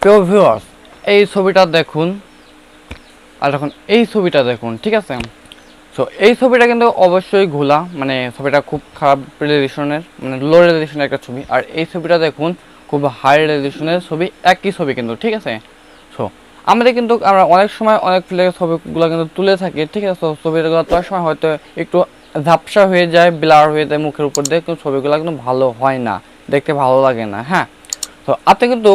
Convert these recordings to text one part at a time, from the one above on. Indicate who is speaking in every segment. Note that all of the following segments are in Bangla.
Speaker 1: প্রিয় ভিউয়ার্স, এই ছবিটা দেখুন আর এখন এই ছবিটা দেখুন, ঠিক আছে। সো এই ছবিটা কিন্তু অবশ্যই ঘোলা, মানে ছবিটা খুব খারাপ রেজলিউশনের, মানে লো রেজলিউশনের একটা ছবি। আর এই ছবিটা দেখুন খুব হাই রেজলিউশনের ছবি, একই ছবি কিন্তু, ঠিক আছে। সো আমাদের কিন্তু আমরা অনেক সময় অনেক ফ্লেগের ছবিগুলো কিন্তু তুলে থাকি, ঠিক আছে। তো ছবিগুলো তোলার সময় হয়তো একটু ঝাপসা হয়ে যায়, ব্লার হয়ে যায় মুখের উপর দিয়ে, কিন্তু ছবিগুলো কিন্তু ভালো হয় না, দেখতে ভালো লাগে না। হ্যাঁ, তো আপনি কিন্তু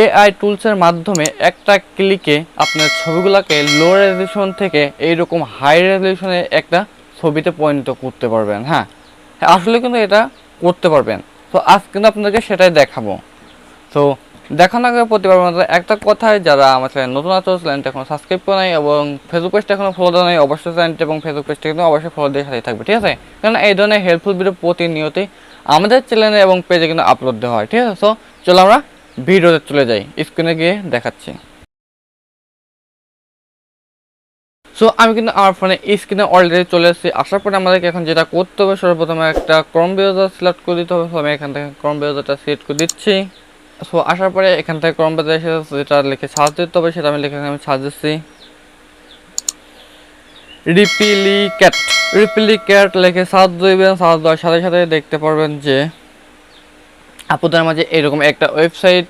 Speaker 1: এআই টুলসের মাধ্যমে একটা ক্লিকে আপনার ছবিগুলোকে লো রেজলিউশন থেকে এইরকম হাই রেজলিউশনে একটা ছবিতে পরিণত করতে পারবেন। হ্যাঁ, আসলে কিন্তু এটা করতে পারবেন। তো আজ কিন্তু আপনাদেরকে সেটাই দেখাবো। তো দেখানোর আগে প্রতিবার মতো একটা কথায়, যারা আমার চ্যানেল নতুন আছে চ্যানেলটা এখন সাবস্ক্রাইব করে নাই এবং ফেসবুক পেজটা এখনো ফলো দেওয়া নাই, অবশ্যই চ্যানেলটা এবং ফেসবুক পেজটা কিন্তু অবশ্যই ফলো দিয়ে সাথে থাকবে, ঠিক আছে। কারণ এই ধরনের হেল্পফুল ভিডিও প্রতিনিয়তই আমাদের চ্যানেলে এবং পেজে কিন্তু আপলোড দেওয়া হয়, ঠিক আছে। তো চলো আমরা ভিডিওতে চলে যাই, স্ক্রিনে গিয়ে দেখাচ্ছি। সো আমি কিন্তু আমার ফোনে স্ক্রিনে অলরেডি চলে এসেছি। আসার পরে আমাদেরকে এখন যেটা করতে হবে, সর্বপ্রথমে একটা ক্রোম ব্রাউজার সিলেক্ট করে দিতে হবে। তো আমি এখান থেকে ক্রোম ব্রাউজারটা সিলেক্ট করে দিচ্ছি। সো আসার পরে এখান থেকে ক্রোম ব্রাউজার এসে যেটা লিখে সার্চ দিতে হবে সেটা আমি লিখে আমি সার্চ দিচ্ছি রিপ্লিকেট। রিপ্লিকেট লিখে সার্চ দিবেন। সার্চ দেওয়ার সাথে সাথে দেখতে পারবেন যে আপনাদের মাঝে এরকম একটা ওয়েবসাইট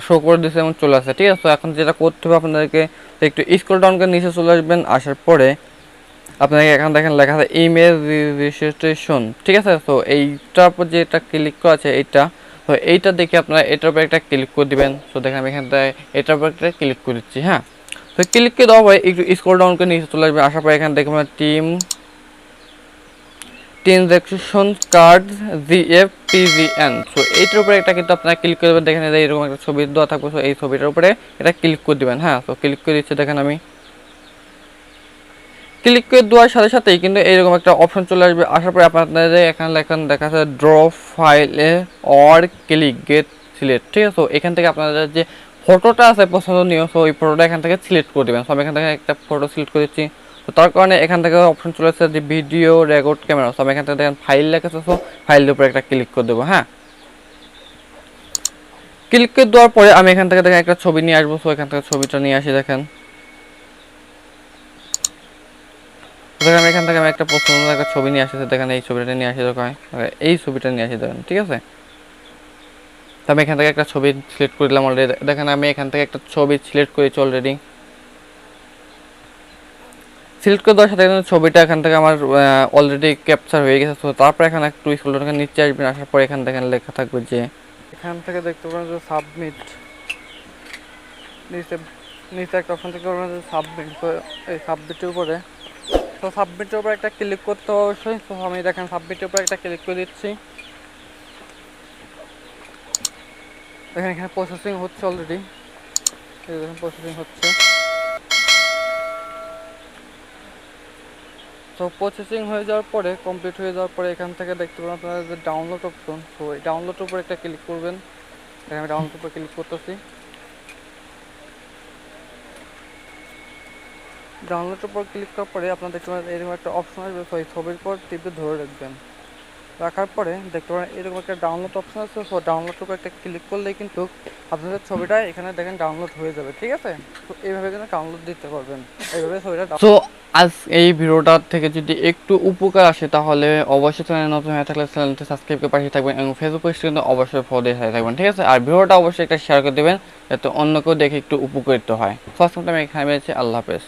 Speaker 1: শো করে দিচ্ছে এবং চলে আসে, ঠিক আছে। তো এখন যেটা করতে হবে আপনাদেরকে একটু স্ক্রল ডাউন করে নিচে চলে আসবেন। আসার পরে আপনাকে এখানে দেখেন লেখা আছে ইমেল রেজিস্ট্রেশন, ঠিক আছে। তো এইটার উপর যেটা ক্লিক করা আছে এইটা, তো এইটা দেখে আপনারা এটার উপর একটা ক্লিক করে দিবেন। তো দেখেন আমি এখান থেকে এটার উপর একটা ক্লিক করে দিচ্ছি। হ্যাঁ, তো ক্লিক করে দেওয়া হয় একটু স্ক্রল ডাউন করে নিচে চলে আসবে। আসার পরে এখানে দেখবেন ট্রানজ্যাকশন কার্ড জিএফপিজিএন। সো এইটার উপরে একটা কিন্তু আপনারা ক্লিক করে দেবেন। দেখেন এরকম একটা ছবি দেওয়া থাকবে। সো এই ছবিটার উপরে এটা ক্লিক করে দিবেন। হ্যাঁ, তো ক্লিক করে দিচ্ছি। দেখেন আমি ক্লিক করে দেওয়ার সাথে সাথেই কিন্তু এইরকম একটা অপশন চলে আসবে। আসার পরে আপনাদের এখানে দেখা যাচ্ছে ড্র ফাইলে অর ক্লিক গেট সিলেক্ট, ঠিক আছে। তো এখান থেকে আপনাদের যে ফটোটা আছে পছন্দনীয়, সো এই ফটোটা এখান থেকে সিলেক্ট করে দেবেন। সো আমি এখান থেকে একটা ফটো সিলেক্ট করে দিচ্ছি। তো তার কারণে এখান থেকে অপশন চলে আসছে যে ভিডিও রেকর্ড ক্যামেরা। সো আমি এখান থেকে দেখেন ফাইল লেখা আছে, সো ফাইলের উপরে একটা ক্লিক করে দেবো। হ্যাঁ, ক্লিক করে দেওয়ার পরে আমি এখান থেকে দেখেন একটা ছবি নিয়ে আসবো। সো এখান থেকে ছবিটা নিয়ে আসি। দেখেন আমি এখান থেকে আমি একটা পছন্দ একটা ছবি নিয়ে আসি। দেখেন এই ছবিটা নিয়ে আসি, দেখেন এই ছবিটা নিয়ে আসি, দেখেন, ঠিক আছে। তো আমি এখান থেকে একটা ছবি সিলেক্ট করে দিলাম অলরেডি। দেখেন আমি এখান থেকে একটা ছবি সিলেক্ট করেছি অলরেডি। সিলেক্ট করে দেওয়ার সাথে ছবিটা এখান থেকে আমার অলরেডি ক্যাপচার হয়ে গেছে। তো তারপর এখানে একটু স্ক্রল ডাউন করে নিচে আসবেন। আসার পর এখান থেকে লেখা থাকবে যে এখান থেকে দেখতে পাবেন যে সাবমিট, নিচে নিচে একটা অপশন থেকে পাবেন যে সাবমিট। তো এই সাবমিটের উপরে, তো সাবমিটের উপর একটা ক্লিক করতে হবে অবশ্যই। তো আমি দেখেন সাবমিটের উপর একটা ক্লিক করে দিচ্ছি। দেখেন এখানে প্রসেসিং হচ্ছে অলরেডি, দেখেন প্রসেসিং হচ্ছে। তো প্রসেসিং হয়ে যাওয়ার পরে, কমপ্লিট হয়ে যাওয়ার পরে এখান থেকে দেখতে পাবেন আপনারা যে ডাউনলোড অপশন। তো এই ডাউনলোডের উপর একটা ক্লিক করবেন। দেখেন আমি ডাউনলোডের উপর ক্লিক করতেছি। ডাউনলোডের উপর ক্লিক করার পরে আপনারা দেখতে পাবেন এরকম একটা অপশন আসবে। তো এই ছবির পর টিপে ধরে রাখবেন। রাখার পরে দেখতে পারেন এরকম একটা ডাউনলোড অপশন আছে। সো ডাউনলোডের উপর একটা ক্লিক করলেই কিন্তু আপনাদের ছবিটা এখানে দেখেন ডাউনলোড হয়ে যাবে, ঠিক আছে। তো এইভাবে কিন্তু ডাউনলোড দিতে পারবেন, এইভাবে ছবিটা। সো আজ এই ভিডিওটা থেকে যদি একটু উপকার আসে তাহলে অবশ্যই চ্যানেল নতুন হয়ে থাকলে চ্যানেলটি সাবস্ক্রাইব করে পাশে থাকবেন এবং ফেসবুক পেজটি কিন্তু অবশ্যই ফলো দিয়ে থাকবেন, ঠিক আছে। আর ভিডিওটা অবশ্যই একটা শেয়ার করে দেবেন যাতে অন্য কেউ দেখে একটু উপকৃত হয়। ফার্স্ট টাইম আমি এখানে পেয়েছি। আল্লাহ হাফেজ।